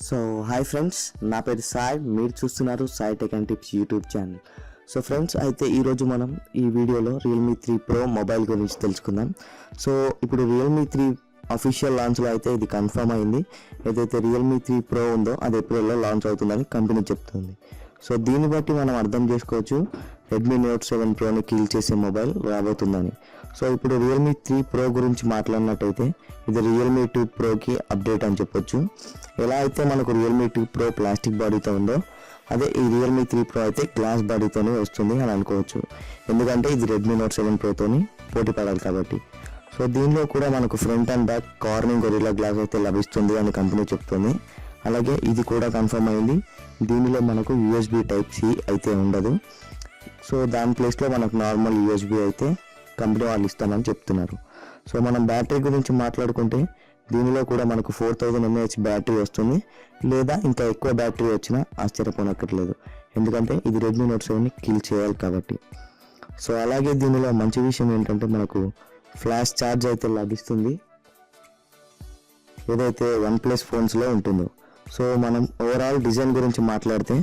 So hi friends, నా పేరు సాయి. మీరు చూస్తున్నారు Sai tech and tips YouTube channel. So friends, అయితే ఈరోజు మనం ఈ వీడియోలో Realme 3 Pro మొబైల్ గురించి తెలుసుకుందాం. సో ఇప్పుడు Realme 3 అఫీషియల్ లాంచ్లో అయితే ఇది కన్ఫర్మ్ అయింది. ఏదైతే Realme 3 Pro ఉందో అది ఏప్రిల్లో లాంచ్ అవుతుందని కంపెనీ చెప్తుంది. సో దీన్ని బట్టి మనం అర్థం చేసుకోవచ్చు Redmi Note 7 Proని కిల్ చేసే మొబైల్ రాబోతుందని. సో ఇప్పుడు Realme 3 Pro గురించి మాట్లాడినట్టయితే ఇది Realme 2 Proకి అప్డేట్ అని చెప్పొచ్చు. ఎలా అయితే మనకు Realme 2 Pro ప్లాస్టిక్ బాడీతో ఉందో అదే ఈ Realme 3 Pro అయితే గ్లాస్ బాడీతోనే వస్తుంది అని అనుకోవచ్చు. ఎందుకంటే ఇది Redmi Note 7 Proతోని పోటీ పడాలి కాబట్టి. సో దీనిలో కూడా మనకు front and back Corning Gorilla Glass అయితే లభిస్తుంది అని కంపెనీ చెప్తుంది. అలాగే ఇది కూడా కన్ఫర్మ్ అయింది. దీనిలో మనకు USB Type-C అయితే ఉండదు. సో దాని ప్లేస్లో మనకు నార్మల్ USB అయితే కంపెనీ వాళ్ళు ఇస్తామని చెప్తున్నారు. సో మనం బ్యాటరీ గురించి మాట్లాడుకుంటే దీనిలో కూడా మనకు 4000 mAh బ్యాటరీ వస్తుంది. లేదా ఇంకా ఎక్కువ బ్యాటరీ వచ్చినా ఆశ్చర్యపోనక్కర్లేదు, ఎందుకంటే ఇది Redmi Note 7ని కిల్ చేయాలి కాబట్టి. సో అలాగే దీనిలో మంచి విషయం ఏంటంటే మనకు ఫ్లాష్ ఛార్జ్ అయితే లభిస్తుంది, ఏదైతే OnePlus ఫోన్స్లో ఉంటుందో. సో మనం ఓవరాల్ డిజైన్ గురించి మాట్లాడితే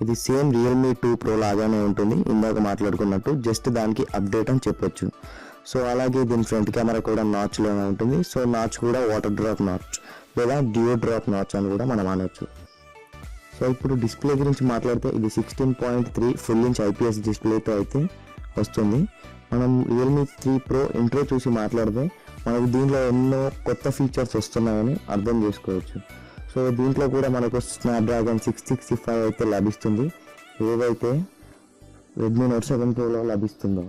ఇది సేమ్ Realme 2 Pro లాగానే ఉంటుంది, ఇందాక మాట్లాడుకున్నట్టు, జస్ట్ దానికి అప్డేట్ అని చెప్పొచ్చు. సో అలాగే దీని ఫ్రంట్ కెమెరా కూడా నాచ్లోనే ఉంటుంది. సో నాచ్ కూడా వాటర్ డ్రాప్ నాచ్ లేదా డ్యూ డ్రాప్ నాచ్ అని కూడా మనం అనవచ్చు. సో ఇప్పుడు డిస్ప్లే గురించి మాట్లాడితే ఇది 16.3 ఫుల్ ఇంచ్ IPS డిస్ప్లేతో అయితే వస్తుంది. మనం Realme 3 Pro ఇంట్రో చూసి మాట్లాడితే మనకు దీంట్లో ఎన్నో కొత్త ఫీచర్స్ వస్తున్నాయని అర్థం చేసుకోవచ్చు. సో దీంట్లో కూడా మనకు స్నాప్డ్రాగన్ 665 అయితే లభిస్తుంది, ఏదైతే Redmi Note 7 Proలో లభిస్తుందో.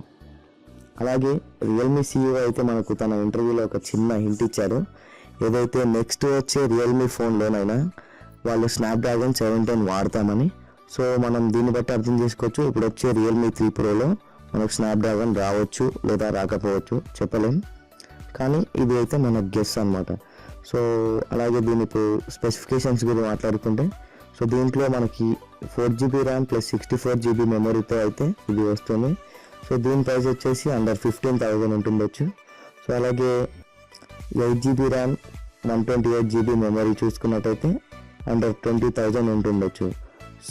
అలాగే Realme CEO అయితే మనకు తన ఇంటర్వ్యూలో ఒక చిన్న హింట్ ఇచ్చారు, ఏదైతే నెక్స్ట్ వచ్చే Realme ఫోన్లోనైనా వాళ్ళు స్నాప్డ్రాగన్ 710 వాడతామని. సో మనం దీన్ని బట్టి అర్థం చేసుకోవచ్చు ఇప్పుడు వచ్చే Realme 3 Proలో మనకు స్నాప్డ్రాగన్ రావచ్చు లేదా రాకపోవచ్చు, చెప్పలేం. కానీ ఇది అయితే మన గెస్ అన్నమాట. సో అలాగే దీని ఇప్పుడు స్పెసిఫికేషన్స్ గురించి మాట్లాడుకుంటే సో దీంట్లో మనకి 4GB RAM ప్లస్ 64GB మెమరీతో అయితే ఇది వస్తుంది. సో దీని ప్రైస్ వచ్చేసి అండర్ 15,000 ఉంటుండొచ్చు. సో అలాగే 8GB RAM 128GB మెమరీ చూసుకున్నట్టయితే అండర్ 20,000 ఉంటుండొచ్చు.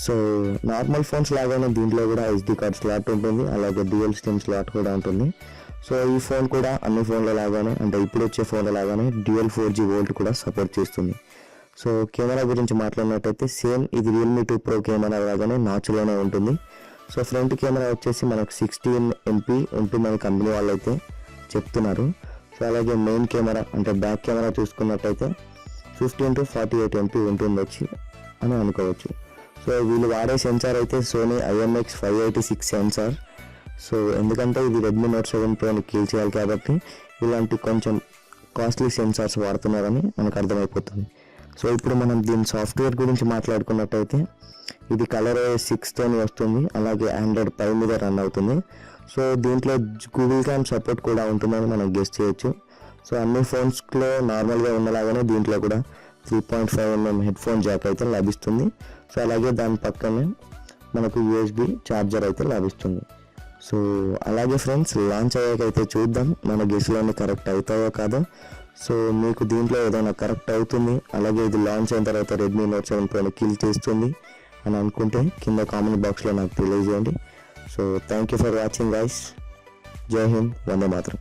సో నార్మల్ ఫోన్స్ లాగానే దీంట్లో కూడా SD కార్డ్ స్లాట్ ఉంటుంది, అలాగే డ్యూయల్ సిమ్ స్లాట్ కూడా ఉంటుంది. సో ఈ ఫోన్ కూడా అన్ని ఫోన్ల లాగానే, అంటే ఇప్పుడు వచ్చే ఫోన్ల లాగానే డ్యూయల్ 4G వోల్ట్ కూడా సపోర్ట్ చేస్తుంది. సో కెమెరా గురించి మాట్లాడినట్టయితే సేమ్ ఇది Realme 2 Pro కెమెరా లాగానే నాచ్లోనే ఉంటుంది. సో ఫ్రంట్ కెమెరా వచ్చేసి మనకు 16 MP ఉంటుందని కంపెనీ వాళ్ళు అయితే చెప్తున్నారు. సో అలాగే మెయిన్ కెమెరా అంటే బ్యాక్ కెమెరా చూసుకున్నట్టయితే 15 to 48 MP ఉంటుండొచ్చు అని అనుకోవచ్చు. సో వీళ్ళు వాడే సెన్సార్ అయితే సోనీ IMX586 సెన్సార్. సో ఎందుకంటే ఇది Redmi Note 7 Proని కిల్ చేయాలి కాబట్టి ఇలాంటి కొంచెం కాస్ట్లీ సెన్సార్స్ వాడుతున్నారని మనకు అర్థమైపోతుంది. సో ఇప్పుడు మనం దీని సాఫ్ట్వేర్ గురించి మాట్లాడుకున్నట్టయితే ఇది ColorOS 6తోని వస్తుంది, అలాగే Android 5 మీద రన్ అవుతుంది. సో దీంట్లో Google Cam సపోర్ట్ కూడా ఉంటుందని మనం గెస్ చేయొచ్చు. సో అన్ని ఫోన్స్లో నార్మల్గా ఉన్నలాగానే దీంట్లో కూడా 3.5mm హెడ్ ఫోన్ జాక్ అయితే లభిస్తుంది. సో అలాగే దాని పక్కనే మనకు USB ఛార్జర్ అయితే లభిస్తుంది. సో అలాగే ఫ్రెండ్స్, లాంచ్ అయ్యాకైతే చూద్దాం మన గెస్లోనే కరెక్ట్ అవుతాయో కాదో. సో మీకు దీంట్లో ఏదైనా కరెక్ట్ అవుతుంది, అలాగే ఇది లాంచ్ అయిన తర్వాత Redmi Note 7 Proని కిల్ చేస్తుంది అని అనుకుంటే కింద కామెంట్ బాక్స్లో నాకు తెలియజేయండి. So thank you for watching guys. జై హింద్, వందే మాతరం.